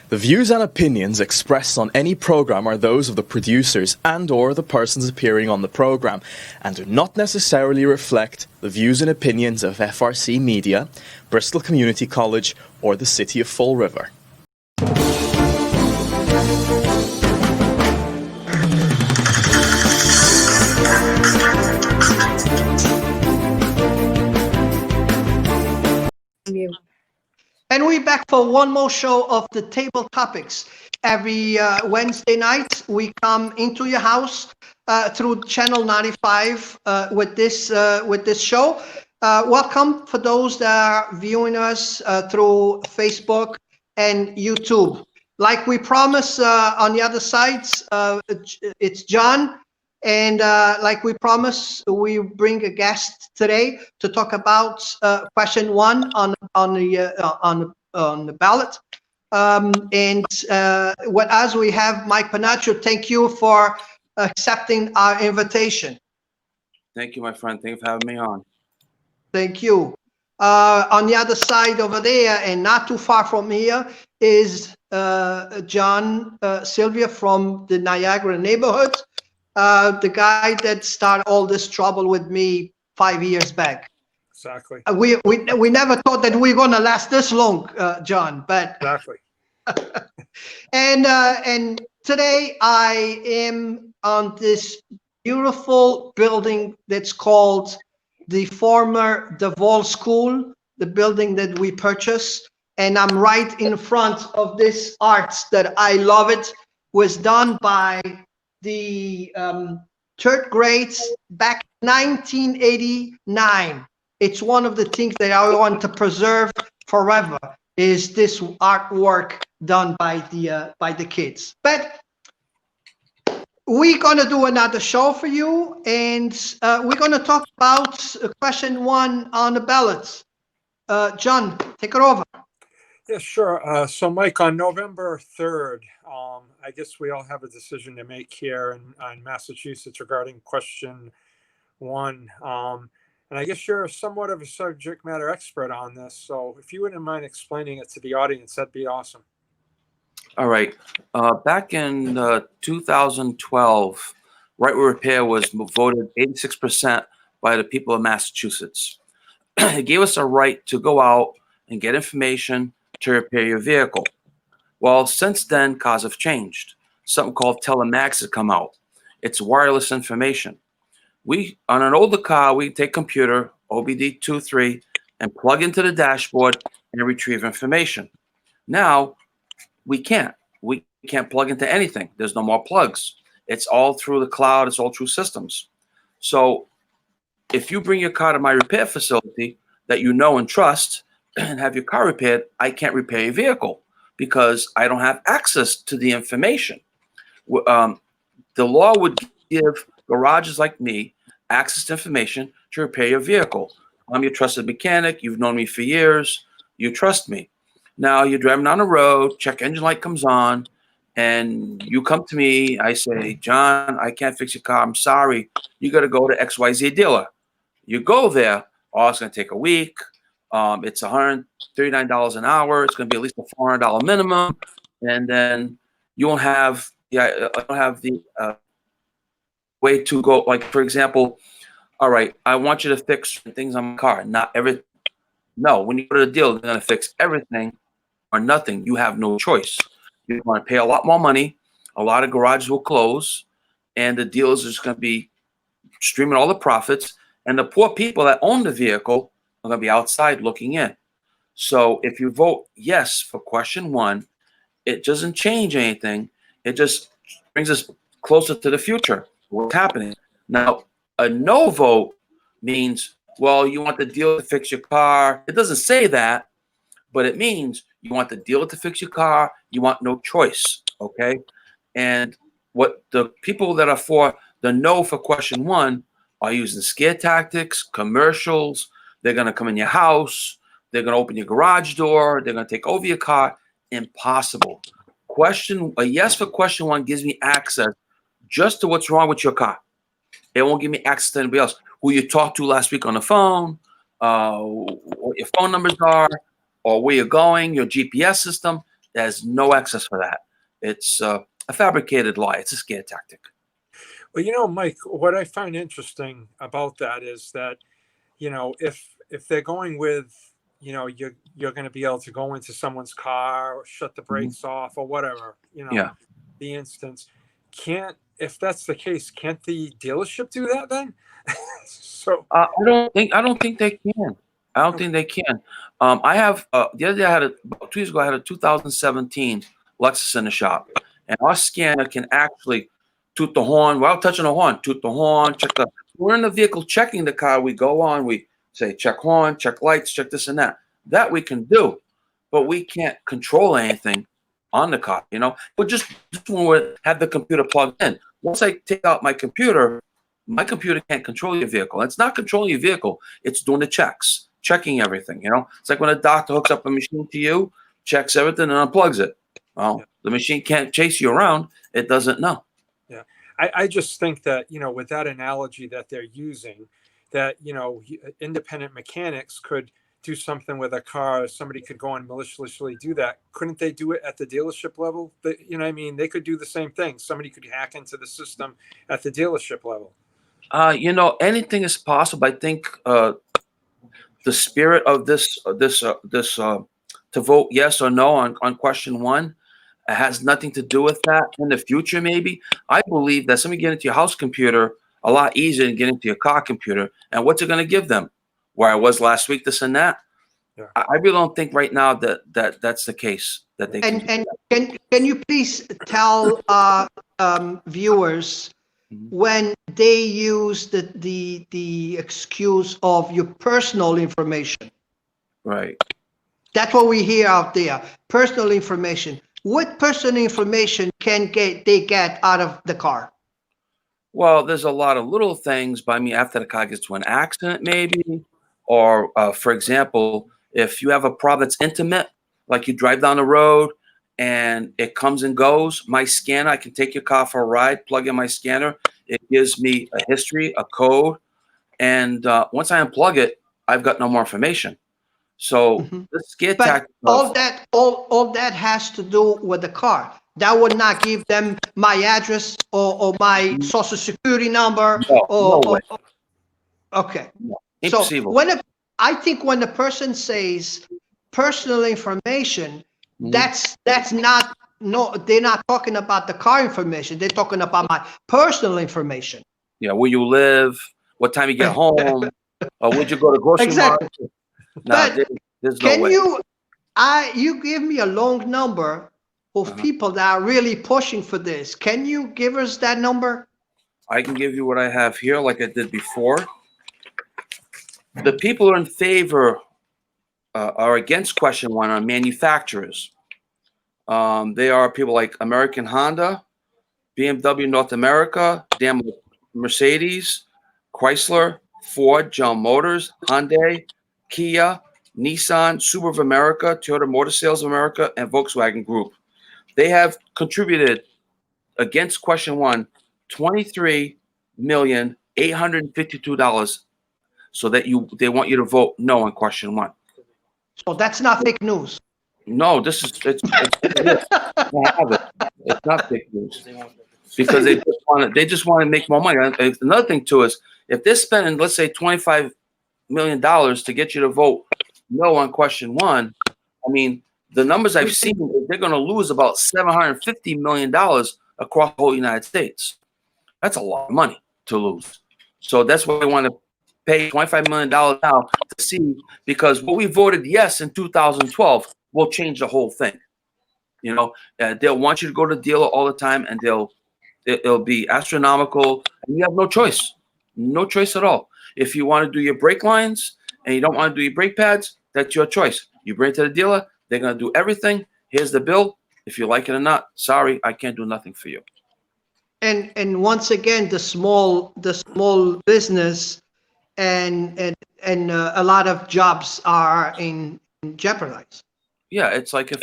The views and opinions expressed on any program are those of the producers and/or the persons appearing on the program and do not necessarily reflect the views and opinions of FRC Media, Bristol Community College, or the City of Fall River. And we're back for one more show of the Table Topics. Every Wednesday night, we come into your house through Channel 95 with this show. Welcome for those that are viewing us through Facebook and YouTube. Like we promised on the other sides, it's John. And like we promised, we bring a guest today to talk about question one on the ballot. As we have Mike Panaccio, thank you for accepting our invitation. Thank you, my friend. Thank you for having me on. Thank you. On the other side over there, and not too far from here, is John Sylvia from the Niagara neighborhood. The guy that started all this trouble with me 5 years back. Exactly. We never thought that we were gonna last this long, John. But exactly. And today I am on this beautiful building that's called the former DeVol School, the building that we purchased, and I'm right in front of this art that I love. It was done by the third grades back 1989. It's one of the things that I want to preserve forever, is this artwork done by the kids. But we're gonna do another show for you, and we're gonna talk about question one on the ballots. John, take it over. Yeah, sure. So, Mike, on November 3rd, I guess we all have a decision to make here in Massachusetts regarding question one. And I guess you're somewhat of a subject matter expert on this. So if you wouldn't mind explaining it to the audience, that'd be awesome. All right. Back in 2012, right where repair was voted 86% by the people of Massachusetts. It gave us a right to go out and get information to repair your vehicle. Well, since then, cars have changed. Something called telematics has come out. It's wireless information. On an older car, we take computer, OBD23, and plug into the dashboard and retrieve information. Now, we can't. We can't plug into anything. There's no more plugs. It's all through the cloud. It's all through systems. So if you bring your car to my repair facility that you know and trust and have your car repaired, I can't repair your vehicle because I don't have access to the information. The law would give garages like me access to information to repair your vehicle. I'm your trusted mechanic. You've known me for years. You trust me. Now you're driving down the road, check engine light comes on, and you come to me. I say, John, I can't fix your car. I'm sorry. You got to go to XYZ dealer. You go there. Oh, it's going to take a week. It's $139 an hour. It's going to be at least a $400 minimum. And then you won't have, I don't have the way to go. Like, for example, all right, I want you to fix things on my car. Not everything. No, when you go to the dealer, they're going to fix everything or nothing. You have no choice. You're going to pay a lot more money. A lot of garages will close, and the dealers are just going to be streaming all the profits. And the poor people that own the vehicle are going to be outside looking in. So if you vote yes for question one, it doesn't change anything. It just brings us closer to the future, what's happening. Now, a no vote means, well, you want the dealer to fix your car. It doesn't say that, but it means you want the dealer to fix your car. You want no choice, okay? And what the people that are for the no for question one are using scare tactics, commercials. They're going to come in your house. They're going to open your garage door. They're going to take over your car. Impossible. A yes for question one gives me access just to what's wrong with your car. It won't give me access to anybody else. Who you talked to last week on the phone, what your phone numbers are, or where you're going, your GPS system. There's no access for that. It's a fabricated lie. It's a scare tactic. Well, Mike, what I find interesting about that is that, if they're going with, you're going to be able to go into someone's car or shut the brakes off or whatever, Yeah. the instance. If that's the case, can't the dealership do that then? So I don't think they can. I don't think they can. I have the other day about 2 years ago. I had a 2017 Lexus in the shop, and our scanner can actually toot the horn without touching the horn. Toot the horn. Check the. We're in the vehicle checking the car. We go on. We say check horn, check lights, check this and that. That we can do, but we can't control anything on the car. But just when we have the computer plugged in. Once I take out my computer can't control your vehicle. It's not controlling your vehicle. It's doing the checks, checking everything. It's like when a doctor hooks up a machine to you, checks everything and unplugs it. Well, the machine can't chase you around. It doesn't know. Yeah. I just think that, with that analogy that they're using, that, independent mechanics could do something with a car. Somebody could go and maliciously do that. Couldn't they do it at the dealership level? They could do the same thing. Somebody could hack into the system at the dealership level. Anything is possible. I think the spirit of this to vote yes or no on question one has nothing to do with that. In the future, maybe I believe that somebody get into your house computer a lot easier than get into your car computer. And what's it going to give them? Where I was last week, this and that. Yeah. I really don't think right now that's the case. That they can you please tell viewers when they use the excuse of your personal information? Right. That's what we hear out there. Personal information. What personal information they get out of the car? Well, there's a lot of little things. By me, after the car gets to an accident, maybe, or for example, if you have a problem that's intimate, like you drive down the road and it comes and goes, my scanner, I can take your car for a ride, plug in my scanner. It gives me a history, a code, and once I unplug it, I've got no more information. So the scare tactic. All that has to do with the car. That would not give them my address or my social security number. No way. Okay. No. So Impossible. I think when the person says personal information, that's not. No, they're not talking about the car information. They're talking about my personal information. Yeah, where you live, what time you get home, or would you go to grocery exactly. market? No, there's no way. You give me a long number of people that are really pushing for this. Can you give us that number? I can give you what I have here, like I did before. The people who are in favor are against question one are manufacturers. They are people like American Honda, BMW North America, Daimler Mercedes, Chrysler, Ford, General Motors, Hyundai, Kia, Nissan, Subaru of America, Toyota Motor Sales of America, and Volkswagen Group. They have contributed against question one $23,852 so that they want you to vote no on question one. So that's not fake news. No, it's I have it. It's not fake news because they just want to make more money. And another thing too is if they're spending, let's say, $25 million to get you to vote no on question one, I mean, the numbers I've seen, they're going to lose about $750 million across the whole United States. That's a lot of money to lose. So that's why they want to pay $25 million now to see, because what we voted yes in 2012 will change the whole thing. They'll want you to go to the dealer all the time, and it'll be astronomical, and you have no choice at all. If you want to do your brake lines and you don't want to do your brake pads, that's your choice. You bring it to the dealer, they're going to do everything. Here's the bill. If you like it or not, sorry, I can't do nothing for you. And once again, the small business and a lot of jobs are in jeopardized. Yeah, it's like if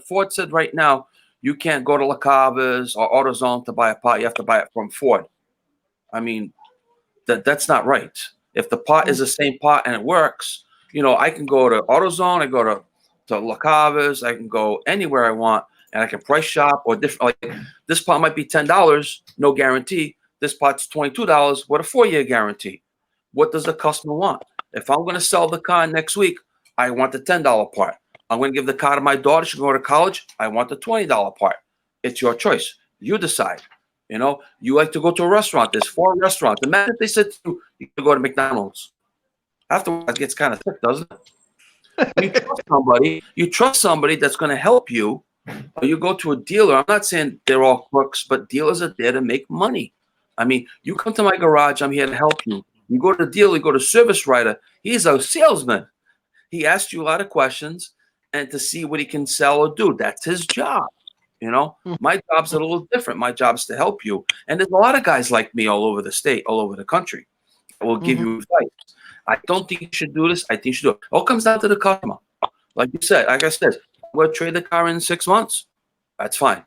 Ford said right now you can't go to La Cava's or AutoZone to buy a part, you have to buy it from Ford. I mean, that's not right. If the part is the same part and it works, I can go to AutoZone, I go to La Cava's. I can go anywhere I want, and I can price shop or different. Like this pot might be $10, no guarantee. This pot's $22 with a 4-year guarantee. What does the customer want? If I'm going to sell the car next week, I want the $10 part. I'm going to give the car to my daughter. She's going to college. I want the $20 part. It's your choice. You decide. You know, you like to go to a restaurant. There's 4 restaurants. Imagine if they said to you can go to McDonald's. Afterwards, it gets kind of sick, doesn't it? You trust somebody that's going to help you. Or you go to a dealer. I'm not saying they're all crooks, but dealers are there to make money. I mean, you come to my garage. I'm here to help you. You go to the dealer. You go to service writer. He's a salesman. He asks you a lot of questions and to see what he can sell or do. That's his job. You know, my job's a little different. My job's to help you. And there's a lot of guys like me all over the state, all over the country that will give you advice. I don't think you should do this. I think you should do it. It all comes down to the customer. Like you said, like I said, I'm going to trade the car in 6 months. That's fine.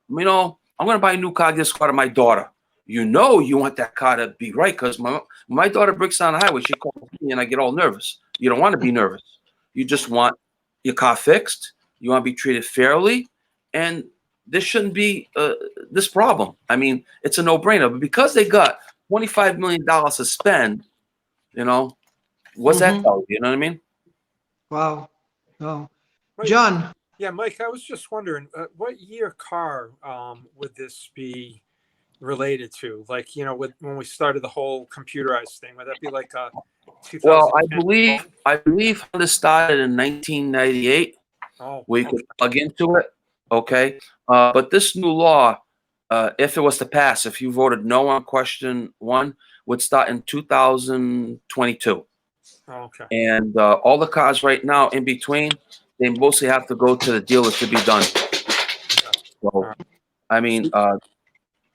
You know, I'm going to buy a new car, this car to my daughter. You know, you want that car to be right because my daughter breaks down the highway. She calls me and I get all nervous. You don't want to be nervous. You just want your car fixed. You want to be treated fairly. And there shouldn't be this problem. I mean, it's a no-brainer. But because they got $25 million to spend, you know, what's that tell you? You know what I mean? Wow. Oh. Mike, John. Yeah, Mike, I was just wondering, what year car would this be related to? Like, you know, when we started the whole computerized thing, would that be like 2010? Well, I believe Honda started in 1998. Oh, We could plug into it. Okay. But this new law, if it was to pass, if you voted no on question 1, would start in 2022. okay. And all the cars right now in between, they mostly have to go to the dealer to be done. So, I mean, go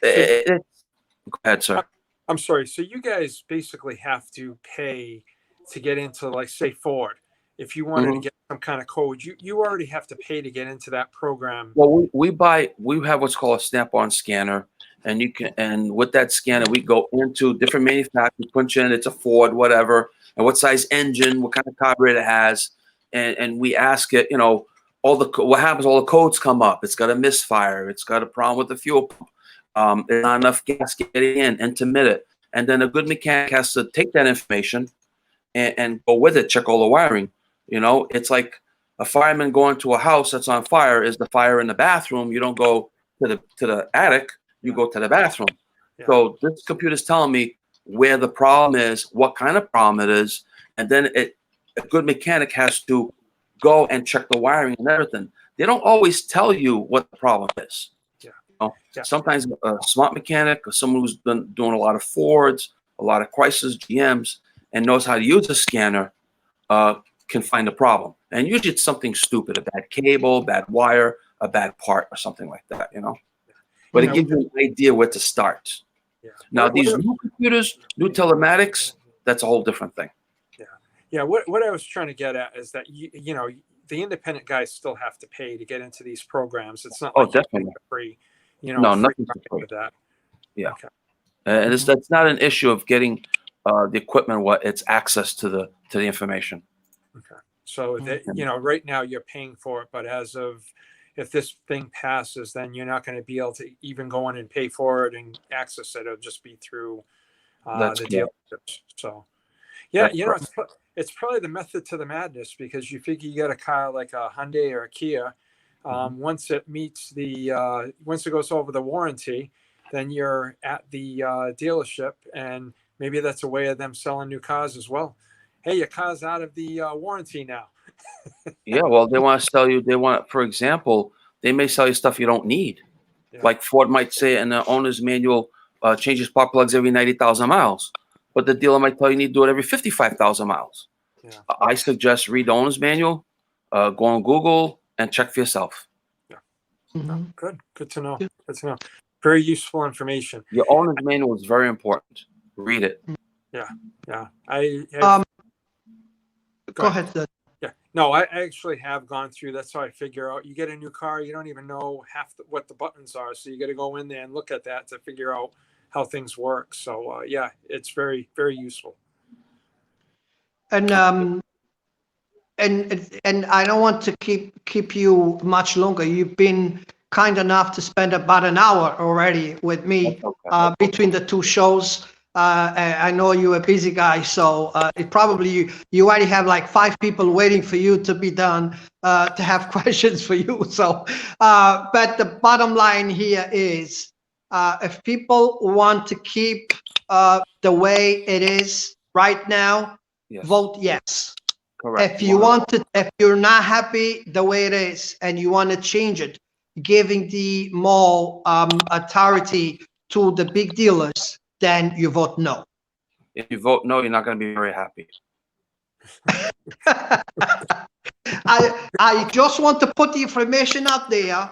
ahead, sir. I'm sorry. So you guys basically have to pay to get into, like, say, Ford. If you wanted to get some kind of code, you already have to pay to get into that program. Well, we have what's called a snap-on scanner, and with that scanner, we go into different manufacturers, punch in, it's a Ford, whatever, and what size engine, what kind of carburetor it has, and we ask it, you know, what happens, all the codes come up. It's got a misfire. It's got a problem with the fuel pump. There's not enough gas getting in, intermittent. And then a good mechanic has to take that information and go with it, check all the wiring. You know, it's like a fireman going to a house that's on fire. Is the fire in the bathroom? You don't go to the attic. You go to the bathroom. Yeah. So this computer's telling me where the problem is, what kind of problem it is, and then a good mechanic has to go and check the wiring and everything. They don't always tell you what the problem is. Yeah. You know? Yeah. Sometimes a smart mechanic or someone who's been doing a lot of Fords, a lot of Chryslers, GMs, and knows how to use a scanner can find a problem. And usually it's something stupid, a bad cable, bad wire, a bad part, or something like that, you know. But it gives you an idea where to start. Yeah. Now, these new computers, new telematics, that's a whole different thing. Yeah. Yeah. What I was trying to get at is that, you know, the independent guys still have to pay to get into these programs. It's not like definitely free, you know, no, nothing free with that. Yeah. Okay. And that's not an issue of getting the equipment, it's access to the information. Okay. So that, you know, right now you're paying for it, but if this thing passes, then you're not going to be able to even go in and pay for it and access it. It'll just be through the dealerships. So, yeah, that's you know, it's probably the method to the madness, because you figure you get a car like a Hyundai or a Kia. Once it meets once it goes over the warranty, then you're at the dealership, and maybe that's a way of them selling new cars as well. Hey, your car's out of the warranty now. Yeah, well, they want to sell you. For example, they may sell you stuff you don't need. Yeah. Like Ford might say in the owner's manual, change spark plugs every 90,000 miles. But the dealer might tell you need to do it every 55,000 miles. Yeah. I suggest read the owner's manual, go on Google, and check for yourself. Yeah. Good to know. Good to know. Very useful information. Your owner's manual is very important. Read it. Yeah. Yeah. Go ahead. Yeah. No, I actually have gone through. That's how I figure out. You get a new car, you don't even know what the buttons are. So you got to go in there and look at that to figure out how things work. So, yeah, it's very, very useful. And and I don't want to keep you much longer. You've been kind enough to spend about an hour already with me between the two shows. I know you're a busy guy, so it probably you already have like 5 people waiting for you to be done to have questions for you. So, but the bottom line here is, if people want to keep the way it is right now, vote yes. Correct. If you want to, if you're not happy the way it is and you want to change it, giving the mall authority to the big dealers, then you vote no. If you vote no, you're not going to be very happy. I just want to put the information out there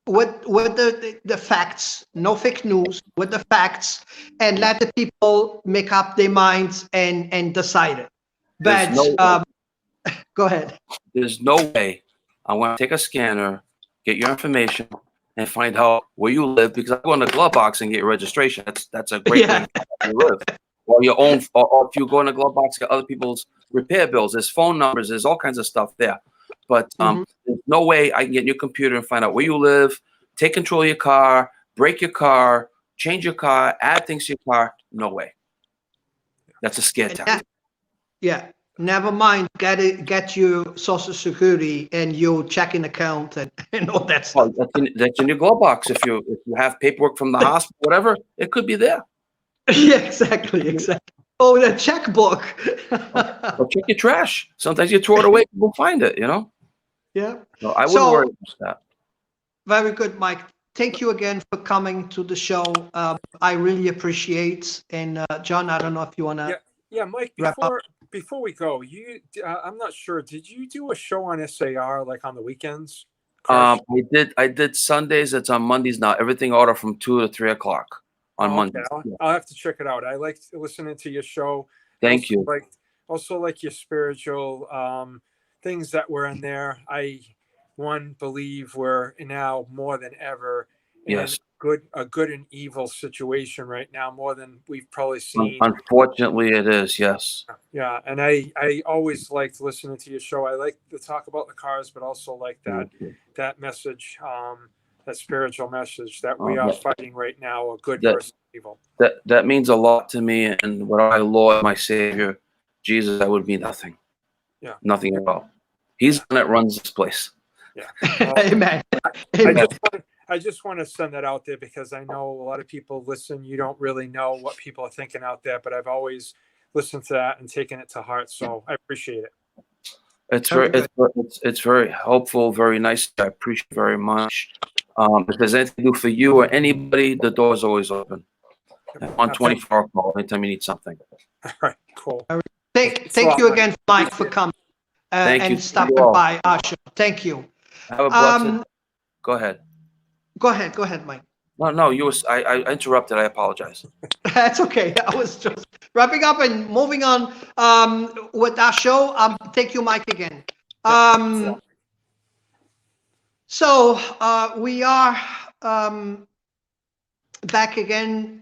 with the facts, no fake news, with the facts, and let the people make up their minds and decide it. But go ahead. There's no way I want to take a scanner, get your information, and find out where you live, because I go in the glove box and get your registration. That's a great way to find out where you live. Or your own, or if you go in the glove box, get other people's repair bills. There's phone numbers. There's all kinds of stuff there. But there's no way I can get in your computer and find out where you live, take control of your car, break your car, change your car, add things to your car. No way. That's a scare tactic. Yeah. Never mind, get your Social Security and your checking account and all that stuff. Oh, that's in your glove box. If you have paperwork from the hospital, whatever, it could be there. Yeah, exactly. Oh, the checkbook. Or check your trash. Sometimes you throw it away, people find it, Yeah. So I wouldn't worry about that. Very good, Mike. Thank you again for coming to the show. I really appreciate. And John, I don't know if you want to. Yeah, Mike. Before we go, I'm not sure. Did you do a show on SAR like on the weekends? I did Sundays. It's on Mondays now. Everything order from 2 to 3 o'clock on Mondays. I'll have to check it out. I liked listening to your show. Thank you. Also like your spiritual things that were in there. I believe we're now more than ever in a good and evil situation right now, more than we've probably seen. Unfortunately, it is. Yes. Yeah, and I always liked listening to your show. I like to talk about the cars, but also like that message, that spiritual message that we are fighting right now, a good versus evil. That means a lot to me, and without my Lord, my Savior, Jesus, I would be nothing. Yeah, nothing at all. He's the one that runs this place. Yeah. Amen. I just want to send that out there because I know a lot of people listen. You don't really know what people are thinking out there, but I've always listened to that and taken it to heart. So I appreciate it. It's very helpful, very nice. I appreciate it very much. If there's anything to do for you or anybody, the door's always open. On 24-hour call anytime you need something. All right, cool. Thank you again, Mike, for coming and stopping by our show. Thank you. Have a blessed. Go ahead. Go ahead, Mike. No, I interrupted. I apologize. That's okay. I was just wrapping up and moving on with our show. Thank you, Mike, again. So we are back again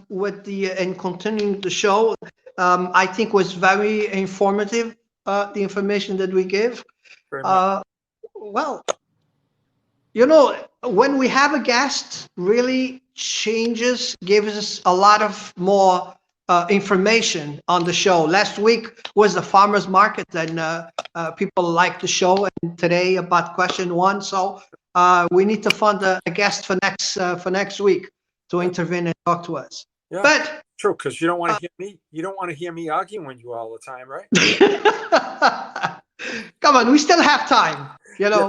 with and continuing the show. I think was very informative. The information that we give. Well, when we have a guest, really gives us a lot of more information on the show. Last week was the farmers market, and people liked the show. And today about question 1, so we need to find a guest for next week to intervene and talk to us. Yeah, but true, because you don't want to hear me. You don't want to hear me arguing with you all the time, right? Come on, we still have time.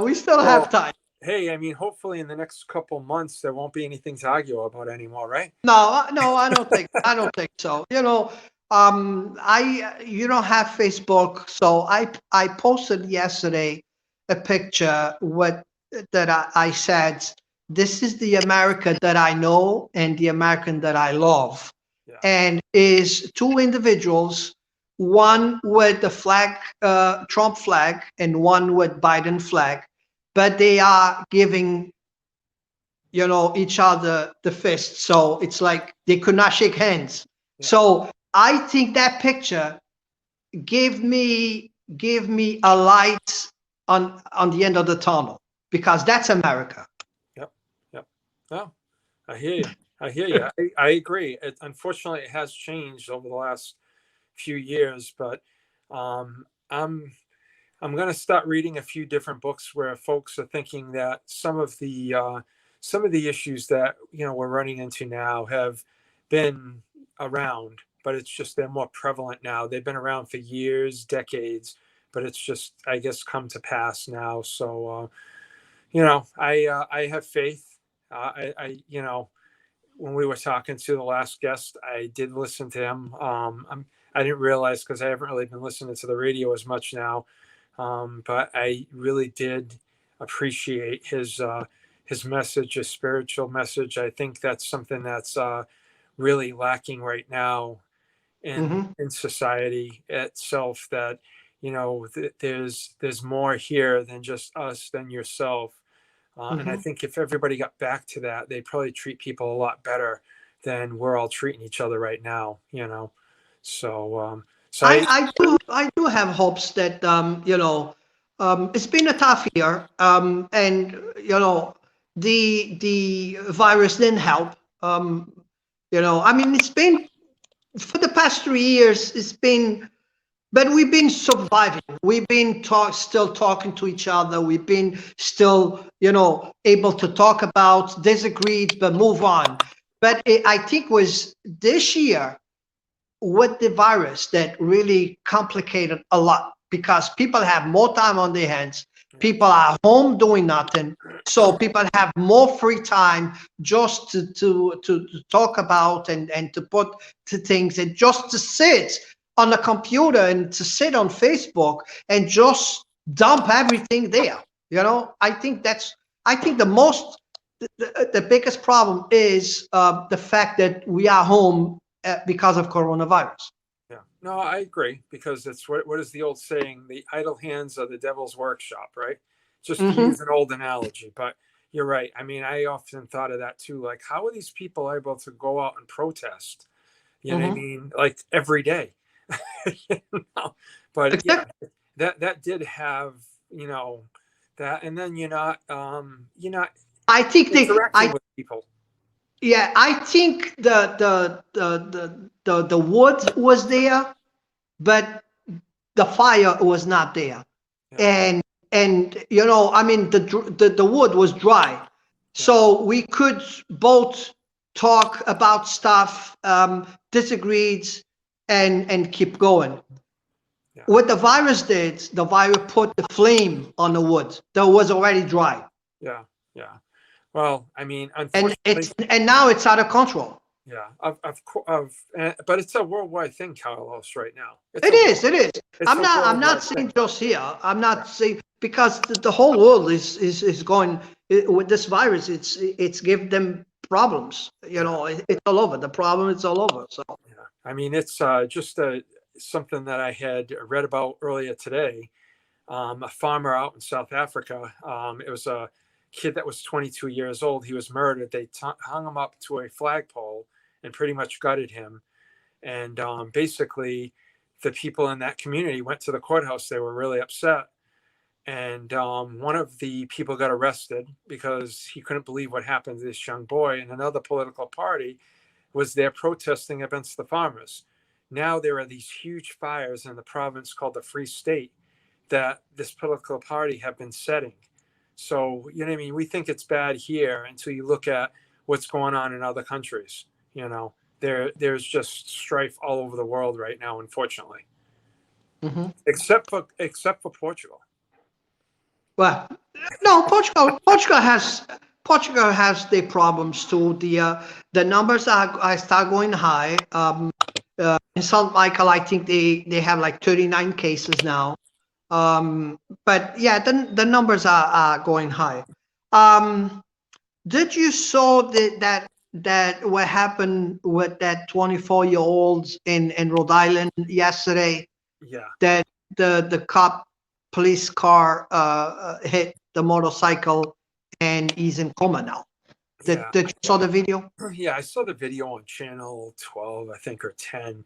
We still have time. Hey, I mean, hopefully in the next couple months there won't be anything to argue about anymore, right? No, I don't think so. You don't have Facebook, so I posted yesterday a picture that I said, this is the America that I know and the American that I love, and is 2 individuals, one with the flag, Trump flag, and one with Biden flag. But they are giving, each other the fist. So it's like they could not shake hands. Yeah. So I think that picture gave me give me a light on the end of the tunnel, because that's America. Yep. Yep. No, I hear you. I hear you. I agree. Unfortunately, it has changed over the last few years, but I'm going to start reading a few different books where folks are thinking that some of the issues that we're running into now have been around, but it's just they're more prevalent now. They've been around for years, decades, but it's just, I guess, come to pass now. So I have faith. When we were talking to the last guest, I did listen to him. I didn't realize, because I haven't really been listening to the radio as much now, but I really did appreciate his message, his spiritual message. I think that's something that's really lacking right now in society itself. That there's more here than just us, than yourself. And I think if everybody got back to that, they'd probably treat people a lot better than we're all treating each other right now. So I do have hopes that it's been a tough year, and the virus didn't help. I mean, it's been, for the past 3 years, it's been. But we've been surviving. We've been still talking to each other. We've been still, able to talk about disagreed, but move on. But I think was this year with the virus that really complicated a lot, because people have more time on their hands. People are home doing nothing. So people have more free time just to talk about and to put to things, and just to sit on the computer and to sit on Facebook and just dump everything there. I think the biggest problem is the fact that we are home because of coronavirus. Yeah, no, I agree, because it's what is the old saying? The idle hands are the devil's workshop, right? Just to use an old analogy, but you're right. I mean, I often thought of that too. Like, how are these people able to go out and protest? You know what I mean? Like every day. But yeah, that did have that, and then you're not I think interacting with people. Yeah, I think the wood was there, but the fire was not there. Yeah. And I mean, the wood was dry, so we could both talk about stuff, disagreed, and keep going. Yeah. What the virus did, the virus put the flame on the wood that was already dry. Yeah. Well, I mean, unfortunately, and now it's out of control. Yeah, but it's a worldwide thing, Carlos. Right now, it is. I'm not saying just here. I'm not saying, because the whole world is going with this virus. It's give them problems. It's all over. The problem is all over. So yeah, I mean, it's just something that I had read about earlier today. A farmer out in South Africa. It was a kid that was 22 years old. He was murdered. They hung him up to a flagpole and pretty much gutted him. And basically, the people in that community went to the courthouse. They were really upset. And one of the people got arrested because he couldn't believe what happened to this young boy. And another political party was there protesting against the farmers. Now there are these huge fires in the province called the Free State that this political party have been setting. So, you know what I mean? We think it's bad here until you look at what's going on in other countries. There's just strife all over the world right now, unfortunately. Except for Portugal. Well, no, Portugal has their problems too. The numbers are start going high. In St. Michael, I think they have like 39 cases now. But yeah, the numbers are going high. Did you saw that what happened with that 24-year-old in Rhode Island yesterday? Yeah. That the police car hit the motorcycle and he's in coma now. Did you saw the video? Yeah, I saw the video on channel 12, I think, or 10.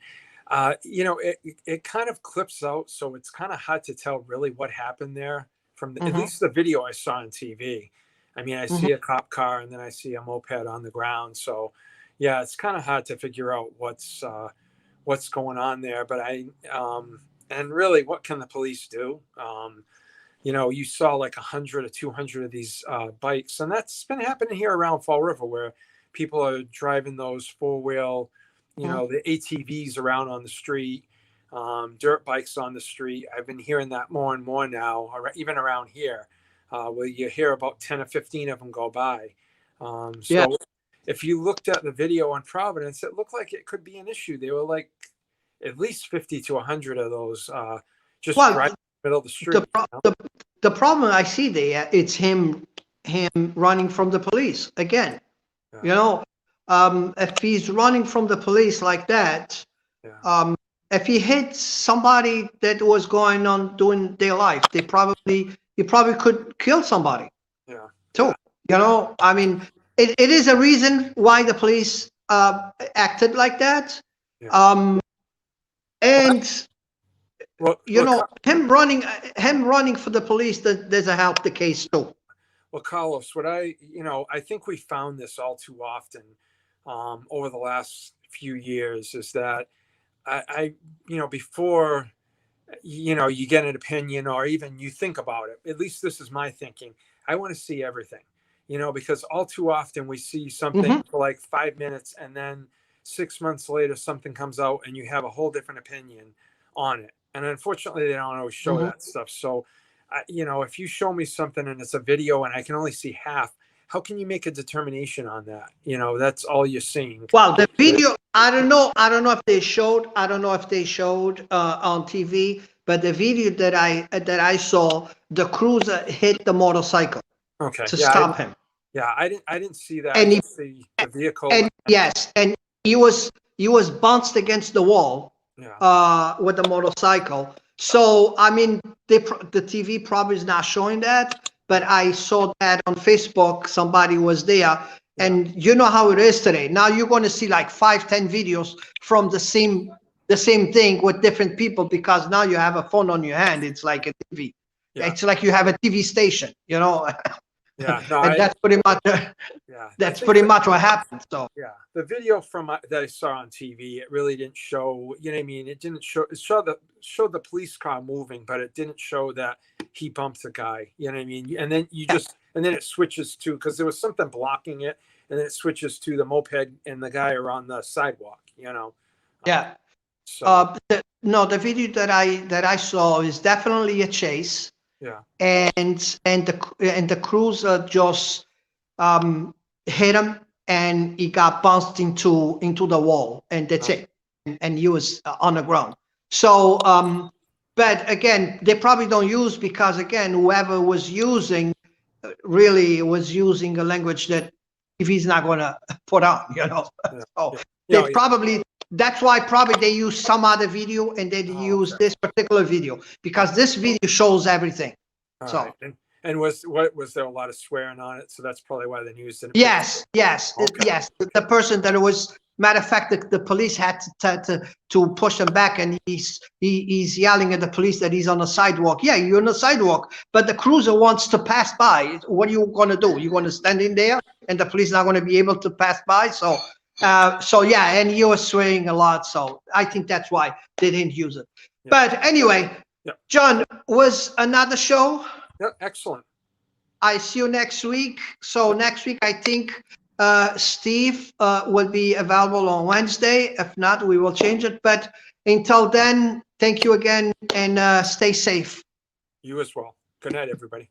It kind of clips out, so it's kind of hard to tell really what happened there from at Mhm. least the video I saw on TV. I mean, I Mhm. see a cop car and then I see a moped on the ground. So, yeah, it's kind of hard to figure out what's going on there. But and really, what can the police do? You saw like 100 or 200 of these bikes, and that's been happening here around Fall River, where people are driving those four-wheel, the ATVs around on the street, dirt bikes on the street. I've been hearing that more and more now, even around here, where you hear about 10 or 15 of them go by. Yeah. So if you looked at the video on Providence, it looked like it could be an issue. They were like at least 50 to 100 of those just Well, driving in the middle of the street. the problem I see there, it's him running from the police again. Yeah. If he's running from the police like that, Yeah. if he hits somebody that was going on doing their life, he probably could kill somebody Yeah. too. I mean, it is a reason why the police acted like that. Yeah. And Well, him running for the police doesn't help the case too. Well, Carlos, I think we found this all too often over the last few years is that before, you get an opinion or even you think about it, at least this is my thinking. I want to see everything, because all too often we see something for like 5 minutes and then 6 months later, something comes out and you have a whole different opinion on it. And unfortunately, they don't always show that stuff. So, if you show me something and it's a video and I can only see half, how can you make a determination on that? That's all you're seeing. Well, the video, I don't know if they showed on TV, but the video that I saw, the cruiser hit the motorcycle to stop him. Yeah, I didn't see that. And I didn't see the vehicle. And yes, and he was bounced against the wall with the motorcycle. So, I mean, the TV probably is not showing that, but I saw that on Facebook. Somebody was there, and you know how it is today. Now you're going to see like 5-10 videos from the same thing with different people, because now you have a phone on your hand. It's like a TV. Yeah. It's like you have a TV station, Yeah, and that's pretty much. That's pretty much what happened. So the video that I saw on TV, it really didn't show. You know what I mean? It didn't show. It showed the police car moving, but it didn't show that he bumped the guy. You know what I mean? And then and then it switches to, because there was something blocking it, and then it switches to the moped and the guy are on the sidewalk. Yeah. So the video that I saw is definitely a chase. Yeah. And the cruiser just hit him, and he got bounced into the wall, and that's it. And he was on the ground. So, but again, they probably don't use, because again, whoever was using really was using a language that if he's not going to put on, So they probably. That's why probably they use some other video and they use this particular video, because this video shows everything. Right. And was there a lot of swearing on it? So that's probably why they used it. Yes. Okay. Yes. The person that was, matter of fact, the police had to push him back, and he's yelling at the police that he's on the sidewalk. Yeah, you're on the sidewalk, but the cruiser wants to pass by. What are you going to do? You're going to stand in there, and the police not going to be able to pass by. So yeah, and he was swearing a lot. So I think that's why they didn't use it. Yeah. But anyway, John, was another show. Yeah, excellent. I see you next week. So next week, I think Steve will be available on Wednesday. If not, we will change it. But until then, thank you again, and stay safe. You as well. Good night, everybody.